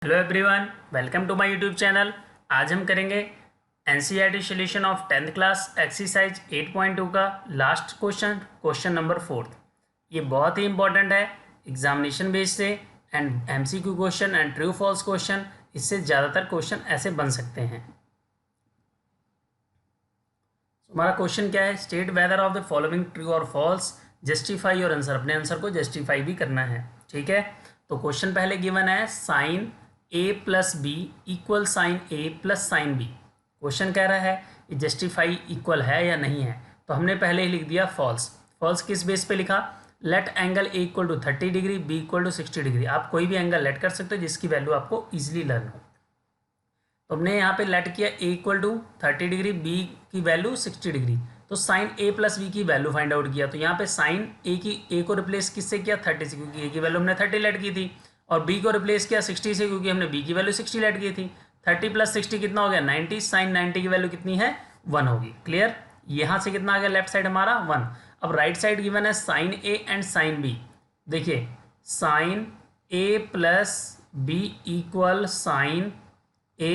Hello everyone, welcome to my YouTube channel. आज हम करेंगे NCERT solution of 10th class exercise 8.2 का last question number 4। ये बहुत ही इंपॉर्टेंट है एग्जामिनेशन बेस से and MCQ question and true false question. इससे ज़्यादातर क्वेश्चन ऐसे बन सकते हैं। हमारा क्वेश्चन क्या है? State whether of the following true और फॉल्स, जस्टिफाई योर आंसर। अपने आंसर को जस्टिफाई भी करना है, ठीक है। तो क्वेश्चन पहले गिवन है sine A plus B equal sine A plus sine B. Question कह रहा है ये जस्टिफाई इक्वल है या नहीं है, तो हमने पहले ही लिख दिया फॉल्स। फॉल्स किस बेस पे लिखा? Let angle A equal to 30 degree, B equal to 60 degree. आप कोई भी एंगल लेट कर सकते हो जिसकी वैल्यू आपको इजीली लर्न हो। तो हमने यहाँ पे लेट किया ए इक्वल टू 30 डिग्री, बी की वैल्यू 60 डिग्री। तो साइन ए प्लस बी की वैल्यू फाइंड आउट किया। तो यहाँ पे साइन ए को रिप्लेस किससे किया? 30 से, क्योंकि ए की वैल्यू हमने 30 लेट की थी। और बी को रिप्लेस किया 60 से, क्योंकि हमने बी की वैल्यू 60 लेट की थी। 30 प्लस 60 कितना हो गया? 90। साइन 90 की वैल्यू कितनी है? 1 होगी। क्लियर? यहाँ से कितना आ गया लेफ्ट साइड हमारा? 1। अब राइट साइड गिवन है sine A and sine B. देखिए sine A plus B equal sine A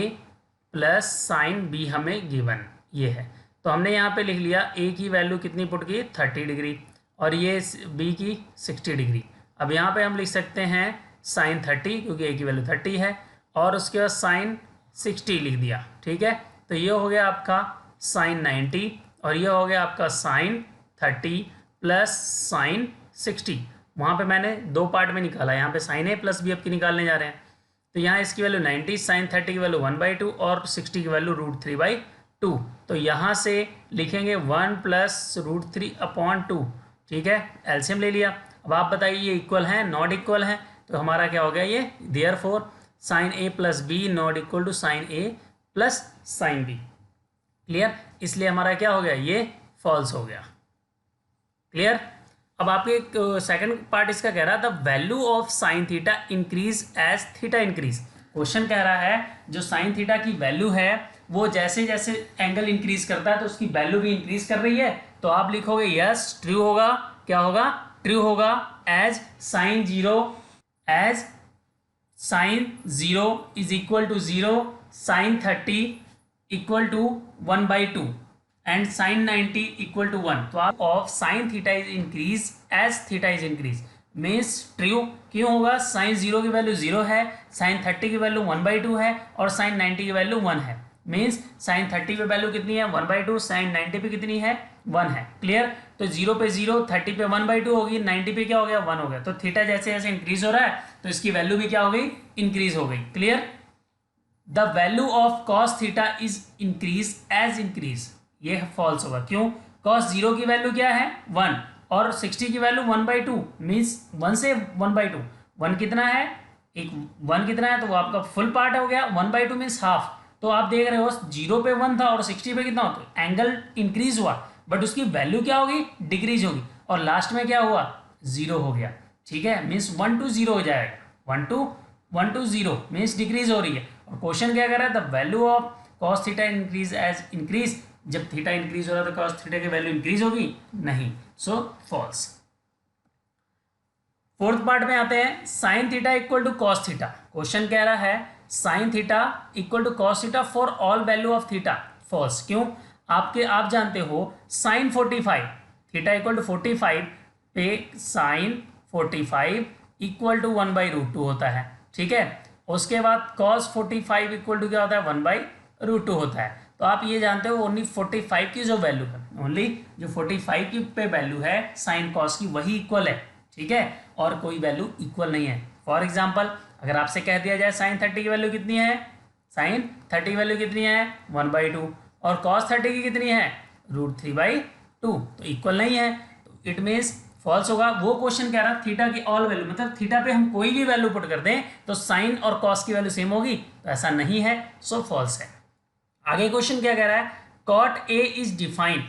plus sine B हमें गिवन ये है। तो हमने यहाँ पे लिख लिया ए की वैल्यू कितनी पुट की? 30 डिग्री, और ये बी की 60 डिग्री। अब यहाँ पे हम लिख सकते हैं साइन 30, क्योंकि ए की वैल्यू 30 है, और उसके बाद साइन 60 लिख दिया, ठीक है। तो ये हो गया आपका साइन 90, और ये हो गया आपका साइन 30 प्लस साइन 60। वहाँ पे मैंने दो पार्ट में निकाला, यहाँ पे साइन ए प्लस बी आपकी निकालने जा रहे हैं। तो यहाँ इसकी वैल्यू 90, साइन 30 की वैल्यू 1/2 और 60 की वैल्यू √3/2। तो यहाँ से लिखेंगे 1 प्लस √3/2, ठीक है। एलसीएम ले लिया। अब आप बताइए ये इक्वल है नॉट इक्वल है? तो हमारा क्या हो गया ये? Therefore sine A plus B not equal to sine A plus sine B. Clear? इसलिए हमारा क्या हो गया? ये फॉल्स हो गया। क्लियर? अब आपके सेकंड पार्ट इसका कह रहा था value of sine theta increase as theta increase. Question कह रहा है जो साइन थीटा की वैल्यू है वो जैसे जैसे एंगल इंक्रीज करता है तो उसकी वैल्यू भी इंक्रीज कर रही है। तो आप लिखोगे यस ट्रू होगा। क्या होगा? ट्रू होगा। As sine 0 is equal to 0, sine 30 equal to 1/2 and sine 90 equal to 1। तो आप of sine theta is increase as theta is increase means true क्यों होगा? साइन 0 की वैल्यू 0 है, साइन 30 की वैल्यू 1/2 है, और साइन 90 की वैल्यू 1 है। मीन्स साइन 30 पे वैल्यू कितनी है? 1/2। साइन 90 पे कितनी है? 1 है। क्लियर? तो 0 पे 0, 30 पे 1/2 होगी, 90 पे क्या हो गया? 1 हो गया। तो थीटा जैसे जैसे इंक्रीज हो रहा है तो इसकी वैल्यू भी क्या हो गई? इंक्रीज हो गई। Clear? The value of cos theta is increase as increase. ये फॉल्स होगा। क्यों? कॉस 0 की वैल्यू क्या है? 1, और 60 की वैल्यू 1/2 मीन्स 1 से 1/2। 1 कितना है? एक 1 कितना है? तो वो आपका फुल पार्ट हो गया। 1/2 मीन्स हाफ। तो आप देख रहे हो 0 पे 1 था और 60 पे कितना होता है? एंगल इंक्रीज हुआ, बट उसकी वैल्यू क्या होगी? डिक्रीज होगी। और लास्ट में क्या हुआ? 0 हो गया। ठीक है, मीन्स 1 to 0 हो जाएगा। 1 to 0 मीन्स डिक्रीज हो रही है। और क्वेश्चन क्या कर रहा है? The value of cos theta increase as increase. जब थीटा इंक्रीज हो रहा है तो कॉस थीटा की वैल्यू इंक्रीज होगी? नहीं। So false. फोर्थ पार्ट में आते हैं sine theta equal to cos theta. Question कह रहा है sine theta equal to cos theta for all value of theta. False. क्यों? आप जानते हो साइन 45 थीटा इक्वल टू 45 पे साइन 45 इक्वल टू 1/√2 होता है, ठीक है। उसके बाद कॉस 45 इक्वल टू क्या होता है? 1/√2 होता है। तो आप ये जानते हो ओनली 45 की जो वैल्यू है, ओनली जो 45 की पे वैल्यू है साइन कॉस की, वही इक्वल है, ठीक है। और कोई वैल्यू इक्वल नहीं है। फॉर एग्जाम्पल अगर आपसे कह दिया जाए साइन 30 की वैल्यू कितनी है? साइन 30 की वैल्यू कितनी है? 1/2, और कॉस 30 की कितनी है? √3/2। तो इक्वल नहीं है, तो इट मीन्स फॉल्स होगा। वो क्वेश्चन कह रहा थीटा की ऑल वैल्यू, मतलब थीटा पे हम कोई भी वैल्यू पुट कर दें तो साइन और कॉस की वैल्यू सेम होगी, तो ऐसा नहीं है। सो फॉल्स है। आगे क्वेश्चन क्या कह रहा है? Cot A is defined,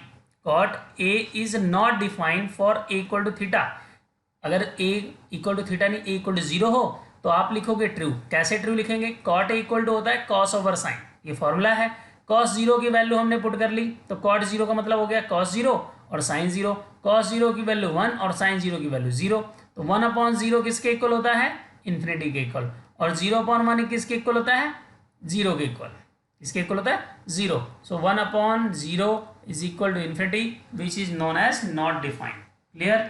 cot A is not defined for A equal to theta. अगर ए इक्वल टू थीटा नहीं, ए इक्वल टू 0 हो तो आप लिखोगे ट्रू। कैसे ट्रू लिखेंगे? कॉट ए इक्वल टू होता है कॉस ओवर साइन, ये फॉर्मूला है। कॉस 0 की वैल्यू हमने पुट कर ली, तो कॉट 0 का मतलब हो गया कॉस 0 और साइन 0। कॉस 0 की वैल्यू 1 और साइन 0 की वैल्यू 0, तो 1/0 किसके इक्वल होता है? इन्फिनिटी के इक्वल। और 0/1 किसके इक्वल होता है, 0 के इक्वल, किसके इक्वल होता है, 0। So 1/0 is equal to infinity which is known as not defined. Clear.